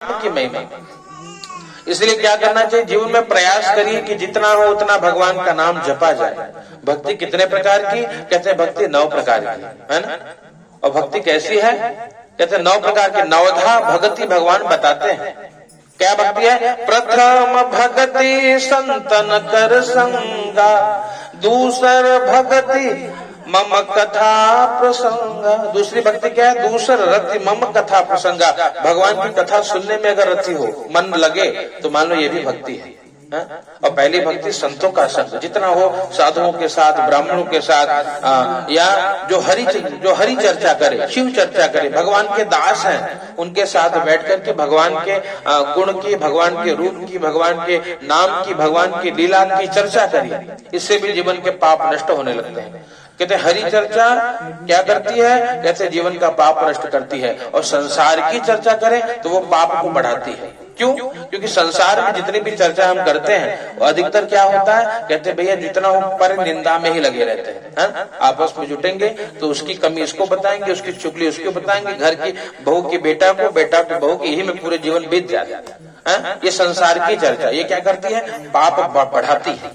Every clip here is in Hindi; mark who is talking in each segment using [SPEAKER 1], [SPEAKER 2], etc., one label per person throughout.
[SPEAKER 1] की महिमा। इसलिए क्या करना चाहिए, जीवन में प्रयास करिए कि जितना हो उतना भगवान का नाम जपा जाए। भक्ति कितने प्रकार की, कहते हैं भक्ति 9 प्रकार की है ना। और भक्ति कैसी है, कहते हैं 9 प्रकार की। नवधा भक्ति भगवान बताते हैं। क्या भक्ति है, प्रथम भक्ति संतन कर संगा, दूसर भक्ति मम कथा प्रसंगा। दूसरी भक्ति क्या है, दूसर रति मम कथा प्रसंगा। भगवान की कथा सुनने में अगर रति हो, मन लगे, तो मान लो ये भी भक्ति है। और पहली भक्ति संतों का संग, जितना हो साधुओं के साथ, ब्राह्मणों के साथ, या जो हरि चर्चा करे, शिव चर्चा करे, भगवान के दास हैं, उनके साथ बैठ करके भगवान के गुण की, भगवान के रूप की, भगवान के नाम की, भगवान की लीला की चर्चा करिए। इससे भी जीवन के पाप नष्ट होने लगते हैं। कहते हरि चर्चा क्या करती है, कहते जीवन का पाप नष्ट करती है। और संसार की चर्चा करें तो वो पाप को बढ़ाती है। क्यों, क्योंकि संसार में जितनी भी चर्चा हम करते हैं वो अधिकतर क्या होता है, कहते भैया जितना हो पर निंदा में ही लगे रहते हैं। आपस में जुटेंगे तो उसकी कमी इसको बताएंगे, उसकी चुगली उसको बताएंगे, घर की बहू की बेटा को, बेटा की बहू की, यही में पूरे जीवन बीत जाता है। ये संसार की चर्चा, ये क्या करती है, पाप बढ़ाती है।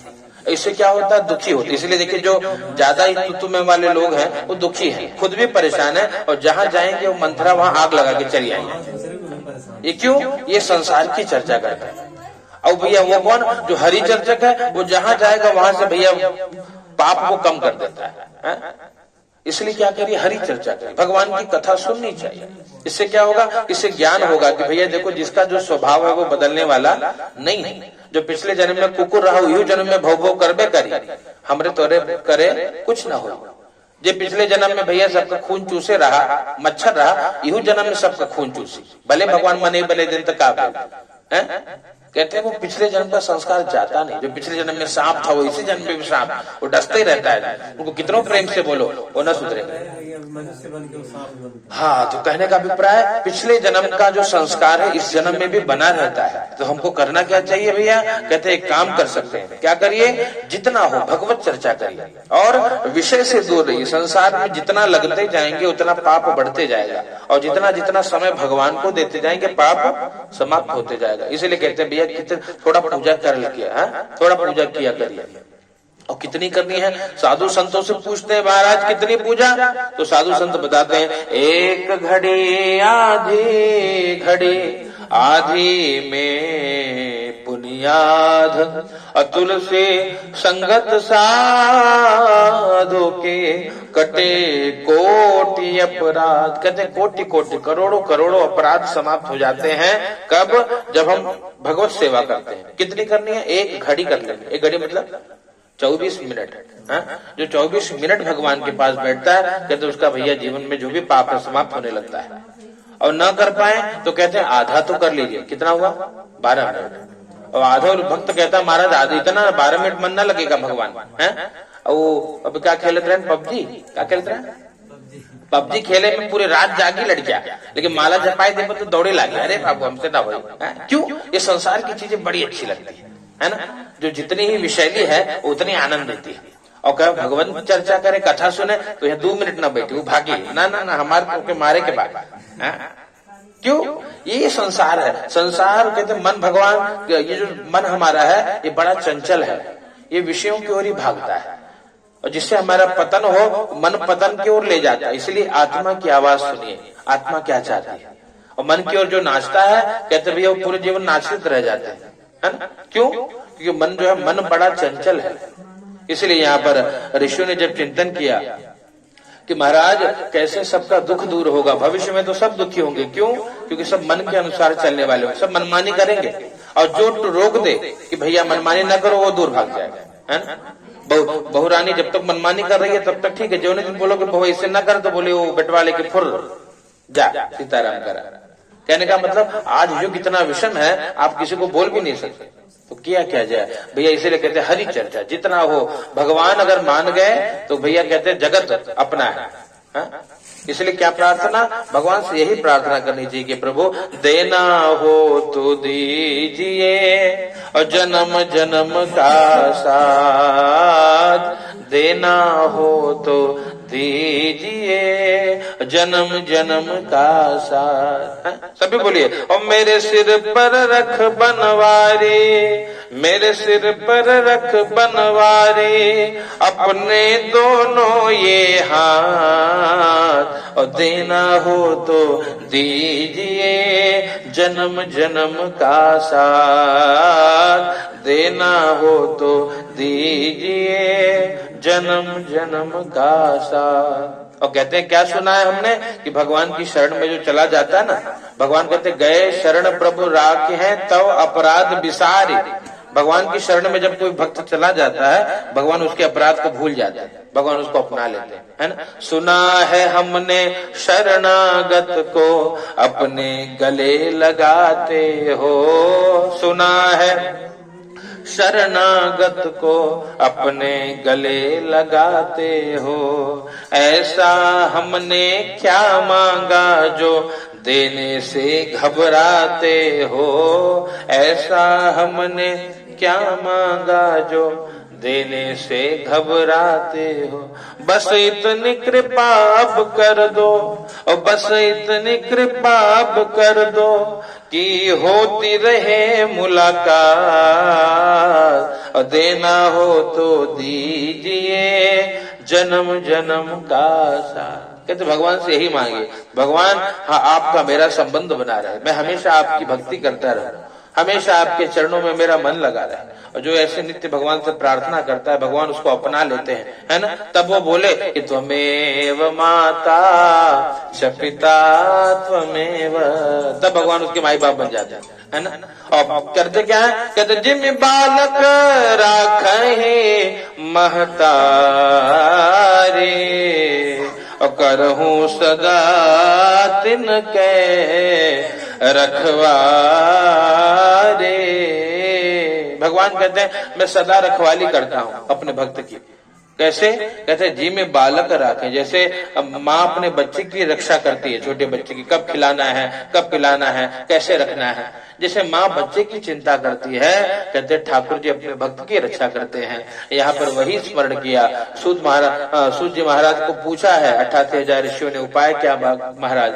[SPEAKER 1] इससे क्या होता है, दुखी होती है। इसलिए देखिए जो ज्यादा ही तुतु में वाले लोग हैं वो दुखी हैं, खुद भी परेशान है, और जहां जाएंगे वो मंथरा वहां आग लगा के चली आएंगे। ये क्यों, ये संसार की चर्चा करता है। और भैया वो कौन, जो हरि चर्चक है, वो जहां जाएगा वहां से भैया पाप को कम कर देता है। इसलिए क्या करिए, हरि चर्चा करिए, भगवान की कथा सुननी चाहिए। इससे क्या होगा, इससे ज्ञान होगा कि भैया देखो जिसका जो स्वभाव है वो बदलने वाला नहीं है। जो पिछले जन्म में कुकुर रहा, यू जन्म में भव भव करबे करी, हमरे तोरे करे कुछ ना हो। जे पिछले जन्म में भैया सबका खून चूसे रहा, मच्छर रहा, यू जन्म में सबका खून चूसी, भले भगवान मने भले दिन तक आप कहते हैं वो पिछले जन्म का संस्कार जाता नहीं। जो पिछले जन्म में सांप था वो इसी जन्म में भी सांप, वो डसते ही रहता है। उनको कितनों प्रेम से बोलो वो न सुधरेगा। हाँ, तो कहने का अभिप्राय पिछले जन्म का जो संस्कार है इस जन्म में भी बना रहता है। तो हमको करना क्या चाहिए भैया, कहते हैं एक काम कर सकते हैं। क्या करिए, जितना हो भगवत चर्चा करिए और विषय से दूर रहिए। संसार में जितना लगते जाएंगे उतना पाप बढ़ते जाएगा, और जितना जितना समय भगवान को देते जाएंगे पाप समाप्त होते जाएगा। इसलिए कहते हैं भैया कितने थोड़ा पूजा कर लिया, थोड़ा पूजा किया करिए। और कितनी करनी है, साधु संतों से पूछते हैं महाराज कितनी पूजा, तो साधु संत बताते हैं एक घड़ी आधी घड़ी, आधी में पुनियाध, अतुल से संगत साधु के कटे कोटि अपराध। कहते कोटि कोटि करोड़ों करोड़ों अपराध समाप्त हो जाते हैं। कब, जब हम भगवत सेवा करते हैं। कितनी करनी है, एक घड़ी कर लेंगे। एक घड़ी मतलब 24 मिनट। जो 24 मिनट भगवान के पास बैठता है, कहते उसका भैया जीवन में जो भी पाप है समाप्त होने लगता है। और न कर पाए तो कहते हैं आधा तो कर लीजिए। कितना हुआ, 12 मिनट। और आधा, और भक्त कहता है महाराज आधा इतना 12 मिनट मन न लगेगा भगवान है। वो अब क्या खेलते रहे, पबजी क्या खेलते रहे, पबजी खेले में पूरी रात जागी लड़कियां, लेकिन माला जपाई दे तो दौड़े लागे, अरे बाबू हमसे ना हो। क्यों, ये संसार की चीजें बड़ी अच्छी लगती है ना। जो जितनी ही विषैली है उतनी आनंद देती है। और कह भगवान चर्चा करे, कथा सुने, तो यह 2 मिनट ना बैठे, वो भागी ना ना ना हमारे को मारे के बाद। क्यों, ये संसार है। संसार कहते मन भगवान, ये जो मन हमारा है ये बड़ा चंचल है, ये विषयों की ओर ही भागता है, और जिससे हमारा पतन हो, मन पतन की ओर ले जाता है। इसलिए आत्मा की आवाज सुनिए, आत्मा क्या चाहती है। और मन की ओर जो नाचता है, कहते भैया वो पूरे जीवन नाचित रह जाते हैं, है ना। क्यों, क्योंकि मन जो है, मन बड़ा चंचल है। इसलिए यहाँ पर ऋषियों ने जब चिंतन किया कि महाराज कैसे सबका दुख दूर होगा, भविष्य में तो सब दुखी होंगे। क्यों, क्योंकि सब मन के अनुसार चलने वाले होंगे, सब मनमानी करेंगे। और जो रोक दे कि भैया मनमानी न करो, वो दूर भाग जाएगा, है ना। बहू रानी जब तक मनमानी कर रही है तब तक ठीक है, जो नहीं बोलो कि बहू इससे न कर, तो बोले वो बेटवाले के फुर जा सीताराम करा। कहने का मतलब आज युग इतना विषम है, आप किसी को बोल भी नहीं सकते, तो किया क्या जाए भैया। इसीलिए कहते हैं हरि चर्चा जितना हो। भगवान अगर मान गए तो भैया कहते हैं जगत अपना है। इसलिए क्या प्रार्थना, भगवान से यही प्रार्थना करनी चाहिए कि प्रभु देना हो तो दीजिए, और जन्म जन्म का साथ देना हो तो दीजिए जन्म जन्म का साथ। सभी बोलिए। और मेरे सिर पर रख बनवारी, मेरे सिर पर रख बनवारी, अपने दोनों ये हाथ, और देना हो तो दीजिए जन्म जन्म का साथ, देना हो तो दीजिए जन्म जन्म का साथ। और कहते हैं क्या सुना है हमने कि भगवान की शरण में जो चला जाता है ना, भगवान कहते गए शरण प्रभु राखे हैं तव अपराध विसारे। भगवान की शरण में जब कोई भक्त चला जाता है, भगवान उसके अपराध को भूल जाते हैं, भगवान उसको अपना लेते हैं, है ना। सुना है हमने शरणागत को अपने गले लगाते हो, सुना है शरणागत को अपने गले लगाते हो, ऐसा हमने क्या मांगा जो देने से घबराते हो, ऐसा हमने क्या मांगा जो देने से घबराते हो। बस इतनी कृपा अब कर दो, और बस इतनी कृपा अब कर दो कि होती रहे मुलाकात, और देना हो तो दीजिए जन्म जन्म का साथ। कहते भगवान से यही मांगिए, भगवान हाँ आपका मेरा संबंध बना रहे, मैं हमेशा आपकी भक्ति करता रहूं, हमेशा आपके चरणों में मेरा मन लगा रहे। और जो ऐसे नित्य भगवान से प्रार्थना करता है, भगवान उसको अपना लेते हैं, है ना। तब वो बोले कि त्वमेव माता च पिता त्वमेव, तब भगवान उसके माई बाप बन जाते हैं, है ना। और करते क्या है, कहते जिम बालक राखे महतारे, और करहूं सदा तिनके रखवारे। भगवान कहते हैं मैं सदा रखवाली करता हूं अपने भक्त की। कैसे, कहते हैं जी में बालक राखे, जैसे माँ अपने बच्चे की रक्षा करती है, छोटे बच्चे की कब खिलाना है, कब पिलाना है, कैसे रखना है, जैसे माँ बच्चे की चिंता करती है, कहते ठाकुर जी अपने भक्त की रक्षा करते हैं। यहाँ पर वही स्मरण किया। सूत जी महाराज को पूछा है 88,000 ऋषियों ने उपाय क्या महाराज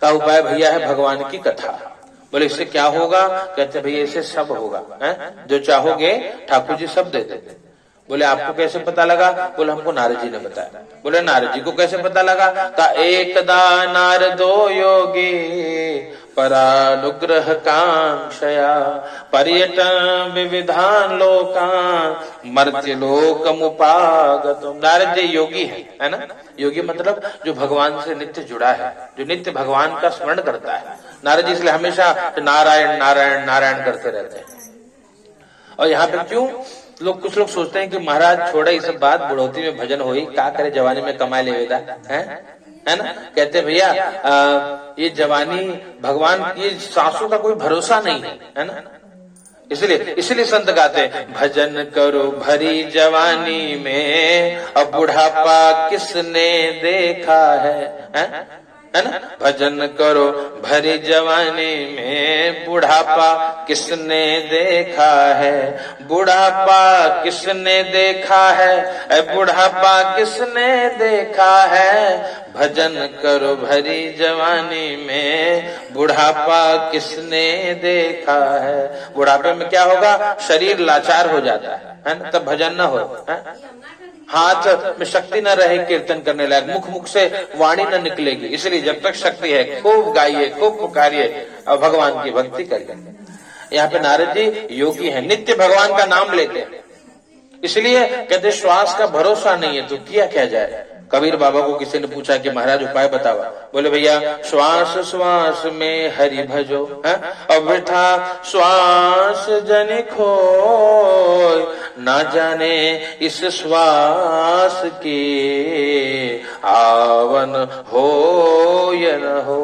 [SPEAKER 1] का उपाय भैया है भगवान की कथा। बोले इससे क्या होगा, कहते भैया इससे सब होगा, है? जो चाहोगे ठाकुर जी सब दे देते। बोले आपको कैसे पता लगा, बोले हमको नारद जी ने बताया। बोले नारद जी को कैसे पता लगा, का एकदा नारदो योगी परानुग्रह कांक्षया पर्यटन विविधान लोकान मर्त्य लोकमुपागतम। नारद जी योगी है ना। योगी मतलब जो भगवान से नित्य जुड़ा है, जो नित्य भगवान का स्मरण करता है। नारद जी इसलिए हमेशा नारायण नारायण नारायण करते रहते हैं। और यहाँ पे क्यों कुछ लोग सोचते हैं कि महाराज छोड़े ये सब बात, बुढ़ौती में भजन होई, क्या करे जवानी में कमाए लेवेदा, है ना। कहते भैया ये जवानी भगवान की सांसों का कोई भरोसा नहीं है ना। इसलिए संत गाते भजन करो भरी जवानी में, अब बुढ़ापा किसने देखा है ना। भजन करो भरी जवानी में, बुढ़ापा किसने देखा है, बुढ़ापा किसने देखा है, बुढ़ापा किसने देखा है। भजन करो भरी जवानी में, बुढ़ापा किसने देखा है। बुढ़ापे में क्या होगा, शरीर लाचार हो जाता है ना, तब भजन न हो, हाथ में शक्ति न रहे कीर्तन करने लायक, मुख से वाणी न निकलेगी। इसलिए जब तक शक्ति है खूब गाइए, खूब पुकारिए और भगवान की भक्ति करिए। यहाँ पे नारद जी योगी हैं, नित्य भगवान का नाम लेते हैं। इसलिए कहते श्वास का भरोसा नहीं है तो किया क्या जाए। कबीर बाबा को किसी ने पूछा कि महाराज उपाय बताओ। बोले भैया श्वास श्वास में हरि भजो, और वृथा श्वास जन खोय, ना जाने इस श्वास की आवन हो या न हो।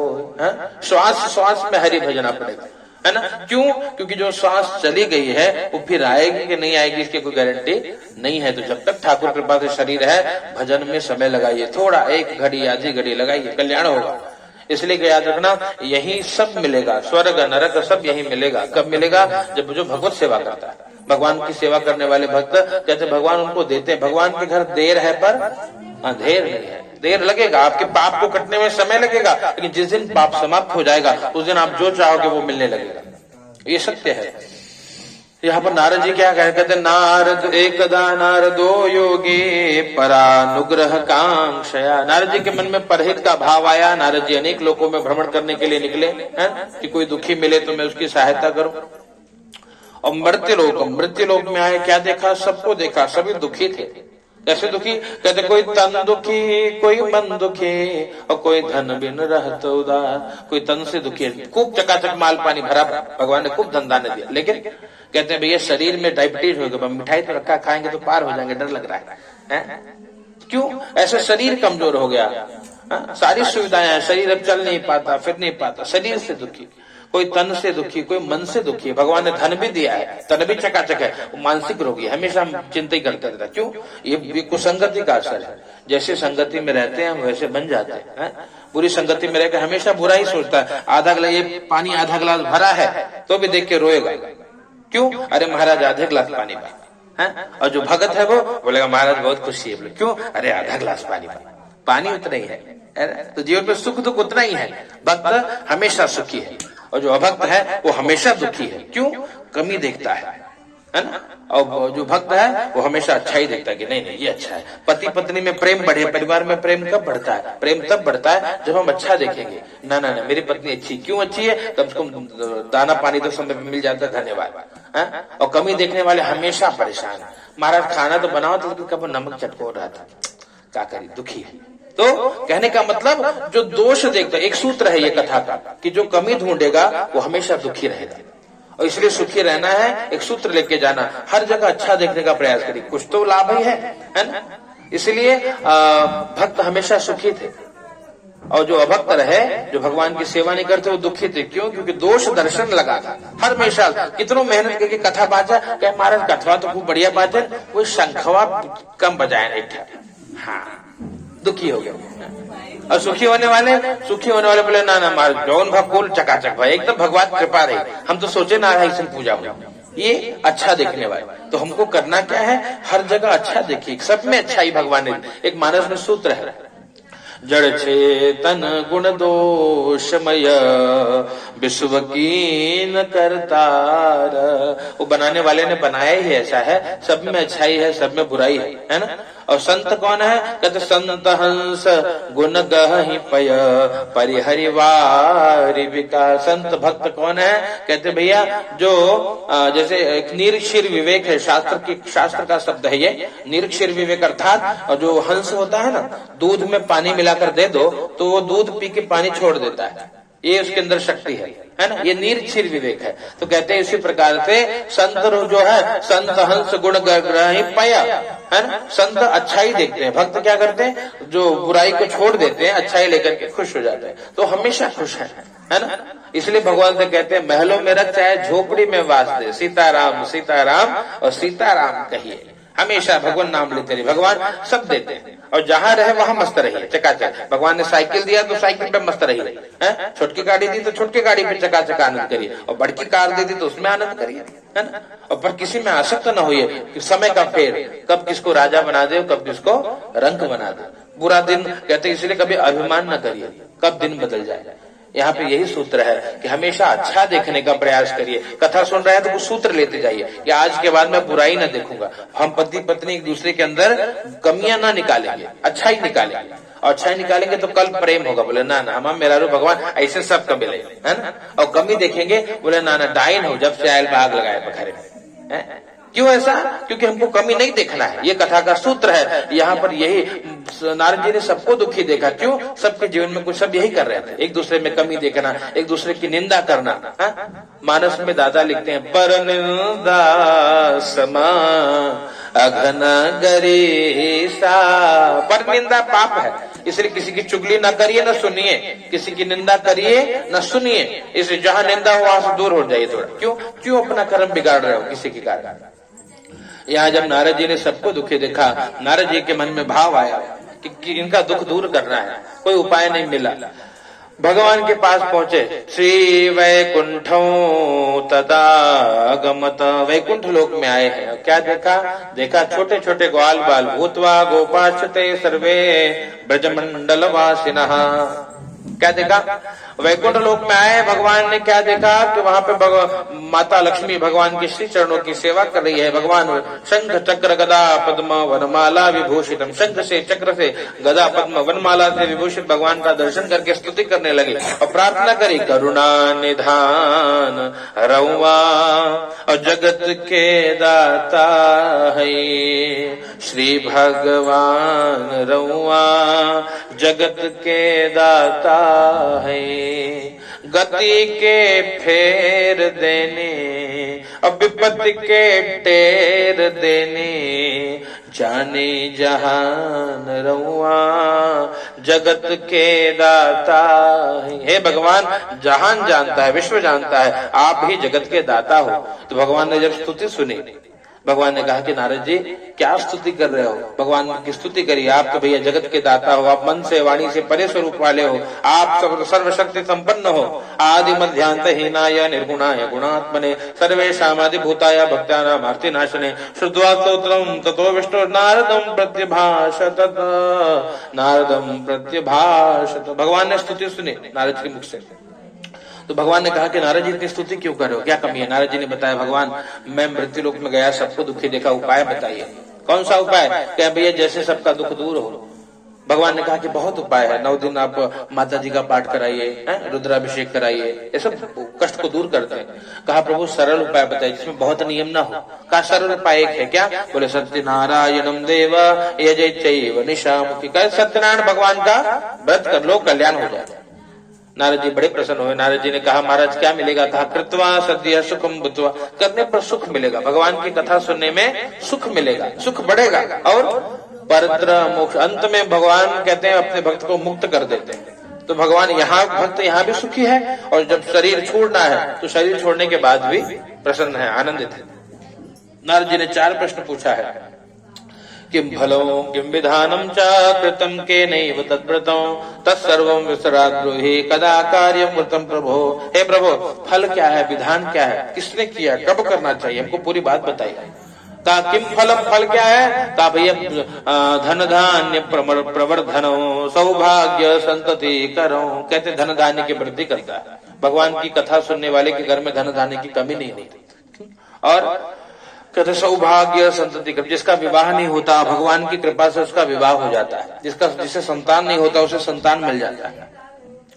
[SPEAKER 1] श्वास श्वास में हरि भजना पड़ेगा, है ना। क्यों, क्योंकि जो श्वास चली गई है वो फिर आएगी कि नहीं आएगी इसकी कोई गारंटी नहीं है। तो जब तक ठाकुर कृपा से शरीर है, भजन में समय लगाइए, थोड़ा एक घड़ी आधी घड़ी लगाइए, कल्याण होगा। इसलिए याद रखना यही सब मिलेगा, स्वर्ग नरक सब यही मिलेगा। कब मिलेगा, जब जो भगवत सेवा करता है। भगवान की सेवा करने वाले भक्त कहते भगवान उनको देते हैं। भगवान के घर देर है पर देर नहीं है, देर लगेगा, आपके पाप को कटने में समय लगेगा, लेकिन जिस दिन पाप समाप्त हो जाएगा उस दिन आप जो चाहोगे वो मिलने लगेगा। ये सत्य है। यहाँ पर नारद जी क्या कहते हैं, नारद एकदा नारदो योगी परानुग्रह कांक्षया। नारद जी के मन में परहित का भाव आया। नारद जी अनेक लोकों में भ्रमण करने के लिए निकले हैं कि कोई दुखी मिले तो मैं उसकी सहायता करूं। और मृत्यु लोक में आए, क्या देखा, सबको देखा, सभी दुखी थे। कैसे दुखी, कहते कोई तन दुखी, कोई मन दुखी, और कोई धन बिन रहत उदार। कोई तन से दुखी है, खूब चकाचक माल पानी भरा, भगवान ने खूब धन दान दिया, लेकिन कहते हैं भैया शरीर में डायबिटीज हो गया, मिठाई तो रखा, खाएंगे तो पार हो जाएंगे, डर लग रहा है। क्यों? ऐसे शरीर कमजोर हो गया, सारी सुविधाएं हैं, शरीर अब चल नहीं पाता, फिर नहीं पाता, शरीर से दुखी। कोई तन से दुखी, कोई मन से दुखी। भगवान ने धन भी दिया है, तन भी चकाचक है, वो मानसिक रोगी है, हमेशा चिंता ही करते रहता। क्यों? ये कुसंगति का असर है। जैसे संगति में रहते हैं हम वैसे बन जाते हैं। बुरी संगति में रहकर हमेशा बुरा ही सोचता है। आधा गिलास, ये पानी आधा गिलास भरा है तो भी देख के रोएगा। क्यों? अरे महाराज आधे गिलास पानी भरा है। और जो भगत है वो बोलेगा महाराज बहुत खुशी है। क्यों? अरे आधा गिलास पानी भरा, पानी उतना ही है। तो जीवन में सुख दुख उतना ही है। भक्त हमेशा सुखी है और जो अभक्त है वो हमेशा दुखी है। क्यों? कमी देखता है ना। और जो भक्त है वो हमेशा अच्छा ही देखता है कि नहीं नहीं ये अच्छा है। पति पत्नी में प्रेम बढ़े, परिवार में प्रेम कब बढ़ता है? प्रेम तब बढ़ता है जब हम अच्छा देखेंगे। ना ना ना, मेरी पत्नी अच्छी, क्यों अच्छी है? कम से कम दाना पानी तो समय पे मिल जाता है, धन्यवाद। और कमी देखने वाले हमेशा परेशान है। महाराज खाना तो बनाओ तो कब नमक चटको रहा था, क्या करी, दुखी है। तो कहने का मतलब जो दोष देखता, एक सूत्र है ये कथा का कि जो कमी ढूंढेगा वो हमेशा दुखी रहेगा। और इसलिए सुखी रहना है, एक सूत्र लेके जाना, हर जगह अच्छा देखने का प्रयास करिए, कुछ तो लाभ ही है ना। इसलिए भक्त हमेशा सुखी थे और जो अभक्त रहे, जो भगवान की सेवा नहीं करते, वो दुखी थे। क्यों? क्योंकि दोष दर्शन लगा था। हर हमेशा कितनों मेहनत करके कथा बाजा, क्या महाराज कथवा तो खूब बढ़िया बाजा, वो शंखवा कम बजाया नहीं था। हाँ, दुखी हो गया। और सुखी होने वाले बोले ना ना महाराज जौन भकुल चकाचक भाई, एकदम भगवान कृपा रही, हम तो सोचे नारायण पूजा हो। ये अच्छा देखने वाले। तो हमको करना क्या है, हर जगह अच्छा देखिए, सब में अच्छा ही भगवान ने। एक मानस में सूत्र है, जड़ चेतन गुण दोषमय विश्व कीन करतार। वो बनाने वाले ने बनाया ही ऐसा है, सब में अच्छाई है, सब में बुराई है ना। और संत कौन है? कहते संत हंस गुण गहि पय परिहरिवारि विकास। संत भक्त कौन है? कहते भैया जो जैसे एक निरीक्षर विवेक है, शास्त्र का शब्द है ये, निरीक्षर विवेक अर्थात जो हंस होता है ना, दूध में पानी मिलाकर दे दो तो वो दूध पी के पानी छोड़ देता है, ये उसके अंदर शक्ति है ना। ये निरीक्षर विवेक है। तो कहते हैं इसी प्रकार से संत जो है, संत हंस गुण ग्रहि पय, है ना। संत अच्छाई देखते हैं, भक्त क्या करते हैं, जो बुराई को छोड़ देते हैं, अच्छाई लेकर के खुश हो जाते हैं, तो हमेशा खुश है ना। इसलिए भगवान से कहते हैं महलों में रख चाहे झोपड़ी में वास दे, सीताराम सीताराम और सीताराम कहिए। हमेशा भगवान नाम लेते रहिए, भगवान सब देते हैं। और जहां रहे वहां मस्त रहिए, चकाचक। भगवान ने साइकिल दिया तो साइकिल पे मस्त रहिए, छोटकी गाड़ी दी तो छोटकी गाड़ी पे चकाचक आनंद करिए, और बड़की कार दे दी तो उसमें आनंद करिए, है ना। और पर किसी में आसक्त न होइए कि समय का फेर, कब किसको राजा बना दे, कब किसको रंक बना दे। बुरा दिन कहते इसलिए कभी अभिमान न करिए, कब दिन बदल जाए। यहाँ पे यही सूत्र है कि हमेशा अच्छा देखने का प्रयास करिए। कथा सुन रहे हैं तो कुछ सूत्र लेते जाइए कि आज के बाद मैं बुराई ना देखूंगा। हम पति पत्नी एक दूसरे के अंदर कमियां ना निकालेंगे, अच्छा ही निकालेंगे। और अच्छा ही निकालेंगे तो कल प्रेम होगा। बोले ना ना हम मेरा रो भगवान ऐसे सबका मिले, है ना। और कमी देखेंगे, बोले ना ना डाइन हो जब से आयल बाग लगाए पखरे में। क्यों ऐसा? क्योंकि हमको कमी नहीं देखना है। ये कथा का सूत्र है। यहाँ पर यही नारद जी ने सबको दुखी देखा। क्यों? सबके जीवन में कुछ सब यही कर रहे थे, एक दूसरे में कमी देखना, एक दूसरे की निंदा करना। मानस में दादा लिखते हैं, पर निंदा समा अघन गरेसा। पर निंदा पाप है, इसलिए किसी की चुगली ना करिए न सुनिए, किसी की निंदा करिए न सुनिए। इसलिए जहां निंदा हो वहां से दूर हो जाइए थोड़ा। क्यों अपना कर्म बिगाड़ रहे हो किसी की कारण। यहाँ जब नारद जी ने सबको दुखी देखा, नारद जी के मन में भाव आया कि इनका दुख दूर करना है, कोई उपाय नहीं मिला। भगवान के पास पहुंचे। श्री वैकुंठो तदागमत, वैकुंठ लोक में आए हैं। क्या देखा छोटे छोटे ग्वाल बाल, भूतवा गोपाश्चते सर्वे ब्रजमंडल वासिनः। क्या देखा? वैकुंठ लोक में आए भगवान ने, क्या देखा कि वहां पे माता लक्ष्मी भगवान के श्री चरणों की सेवा कर रही है। भगवान शंख चक्र गदा पद्म वनमाला विभूषितम, शंख से चक्र से गदा पद्म वनमाला से विभूषित भगवान का दर्शन करके स्तुति करने लगे और प्रार्थना करी, करुणा निधान रउआ और जगत के दाता है, श्री भगवान रउआ जगत के दाता है, गति के फेर देने अब विपत्ति के टेर देने, जाने जहान रउआ जगत के दाता है। हे भगवान, जहान जानता है, विश्व जानता है, आप ही जगत के दाता हो। तो भगवान ने जब स्तुति सुनी, भगवान ने कहा कि नारद जी क्या स्तुति कर रहे हो? भगवान की स्तुति करिए, आप तो भैया जगत के दाता हो, आप मन से वाणी से परे स्वरूप वाले हो, आप सर्वशक्ति संपन्न हो, आदि मध्यांत हीनाय निर्गुणाय गुणात्मने सर्वेषामादि भूताय भक्तानां आर्ति नाशने श्रुत्वा स्तोत्रम ततो विष्णु नारदम प्रत्यभाषत, नारदम प्रत्यभाषत। भगवान ने स्तुति सुनी नारद के मुख से। तो भगवान ने कहा कि नारद जी इतनी स्तुति क्यों कर रहे हो, क्या कमी है? नारद जी ने बताया, भगवान मैं मृत्यु लोक में गया, सबको दुखी देखा, उपाय बताइए। कौन सा उपाय? क्या भैया जैसे सबका दुख दूर हो। भगवान ने कहा कि बहुत उपाय है, 9 दिन आप माता जी का पाठ कराइए, रुद्राभिषेक कराइए, ये सब कष्ट को दूर करते हैं। कहा प्रभु सरल उपाय बताइए जिसमें बहुत नियम ना हो। कहा सरल उपाय एक है, क्या? बोले सत्यनारायणम देव यजैत्यैव निशामुखी। कहा सत्यनारायण भगवान का व्रत कर लो, कल्याण हो जाए। नारद जी बड़े प्रसन्न हुए। नारद जी ने कहा महाराज क्या मिलेगा? कहा कृत्वा सद्य सुखम भूत्वा, करने पर सुख मिलेगा, भगवान की कथा सुनने में सुख मिलेगा, सुख बढ़ेगा और परत्र मोक्ष। अंत में भगवान कहते हैं अपने भक्त को मुक्त कर देते हैं। तो भगवान यहाँ भक्त यहाँ भी सुखी है और जब शरीर छोड़ना है तो शरीर छोड़ने के बाद भी प्रसन्न है, आनंदित है। नारद जी ने 4 प्रश्न पूछा है। किम फलो किम विधानम च कृतम केनैव तद्व्रतं तत्सर्वं विस्तरात् ब्रूहि कदा कार्यं कृतं प्रभो। हे प्रभु, फल क्या है, विधान क्या है, किसने किया, कब करना चाहिए, हमको पूरी बात बताइए। कहा किम फलम, फल क्या है? कहा भैया धन धान्य प्रवर्धनो सौभाग्य संतति करो। कहते धन धान्य की वृद्धि करता है। भगवान की कथा सुनने वाले के घर में धन धान्य की कमी नहीं होती। और कहते सौभाग्य संतति कर, जिसका विवाह नहीं होता भगवान की कृपा से उसका विवाह हो जाता है, जिसे संतान नहीं होता उसे संतान मिल जाता है।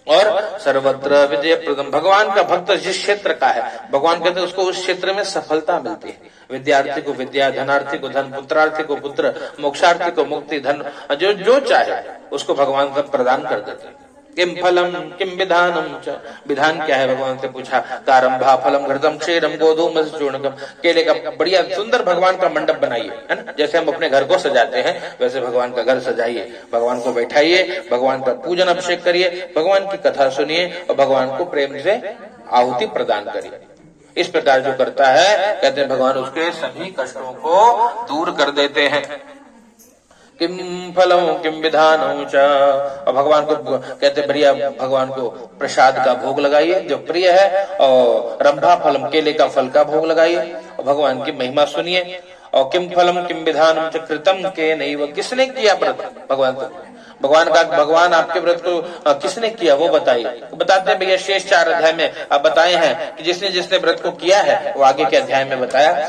[SPEAKER 1] और सर्वत्र विजय प्रदम, भगवान का भक्त जिस क्षेत्र का है भगवान कहते हैं उसको उस क्षेत्र में सफलता मिलती है। विद्यार्थी को विद्या, धनार्थी को धन, पुत्रार्थी को पुत्र, मोक्षार्थी को मुक्ति, धन जो चाहे उसको भगवान सब प्रदान कर देते हैं। किम फलम किम विधानम च, विधान क्या है भगवान से पूछा। कारंभा फलम घृतम क्षीरम गोधूम चूर्णकम, केले का बढ़िया सुंदर भगवान का मंडप बनाइए, है ना, जैसे हम अपने घर को सजाते हैं वैसे भगवान का घर सजाइए, भगवान को बैठाइए, भगवान का पूजन अभिषेक करिए, भगवान की कथा सुनिए और भगवान को प्रेम से आहुति प्रदान करिए। इस प्रकार जो करता है कहते हैं भगवान उसके सभी कष्टों को दूर कर देते हैं। किम फलम किम विधानम च, और भगवान को कहते बढ़िया भगवान को प्रसाद का भोग लगाइए जो प्रिय है, और रंभा फलम केले का फल का भोग लगाइए और भगवान की महिमा सुनिए। और किम फलम किम विधानम च कृतम के नहीं, किसने किया व्रत भगवान को, भगवान आपके व्रत को किसने किया वो बताइए। तो बताते हैं भैया शेष 4 अध्याय में आप बताए हैं कि जिसने जिसने व्रत को किया है वो आगे के अध्याय में बताया।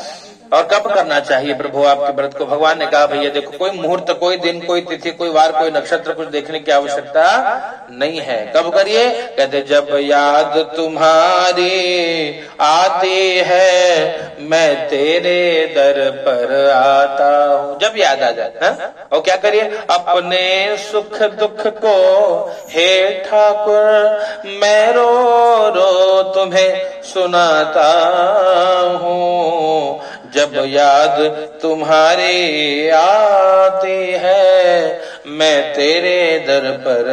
[SPEAKER 1] और कब करना चाहिए प्रभु आपके व्रत को? भगवान ने कहा भैया देखो कोई मुहूर्त, कोई दिन, कोई तिथि, कोई वार, कोई नक्षत्र कुछ देखने की आवश्यकता नहीं है। कब करिए? कहते जब याद तुम्हारी आती है मैं तेरे दर पर आता हूँ, जब याद आ जाता है। और क्या करिए? अपने सुख दुख को हे ठाकुर मैं रो रो तुम्हें सुनाता हूँ, जब याद तुम्हारी आती है मैं तेरे दर पर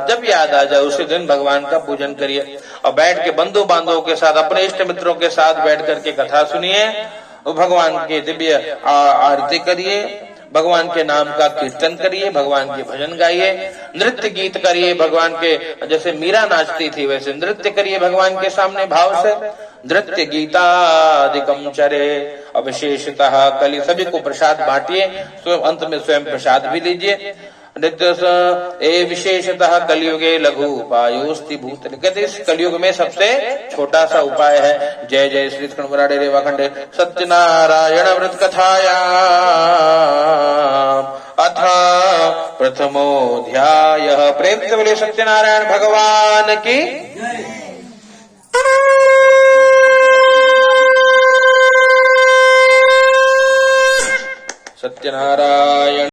[SPEAKER 1] जब याद आ जाए उसी दिन भगवान का पूजन करिए और बैठ के बंधु बांधवों के साथ, अपने इष्ट मित्रों के साथ बैठ करके कथा सुनिए और भगवान की दिव्य आरती करिए। भगवान के नाम का कीर्तन करिए, भगवान के भजन गाइए, नृत्य गीत करिए, भगवान के जैसे मीरा नाचती थी वैसे नृत्य करिए भगवान के सामने भाव से। नृत्य गीतादिकम चरे, अविशेषतः कली सभी को प्रसाद बांटिए, स्वयं अंत में स्वयं प्रसाद भी लीजिए। नृत्य ए विशेषतः कलयुगे लघु उपायोस्ति भूतले, कहते इस कलयुग में सबसे छोटा सा उपाय है। जय जय श्री कृष्ण रेवाखंडे सत्यनारायण व्रत कथाया अथ प्रथमोऽध्यायः। प्रेम से बोले सत्यनारायण भगवान की। सत्यनारायण।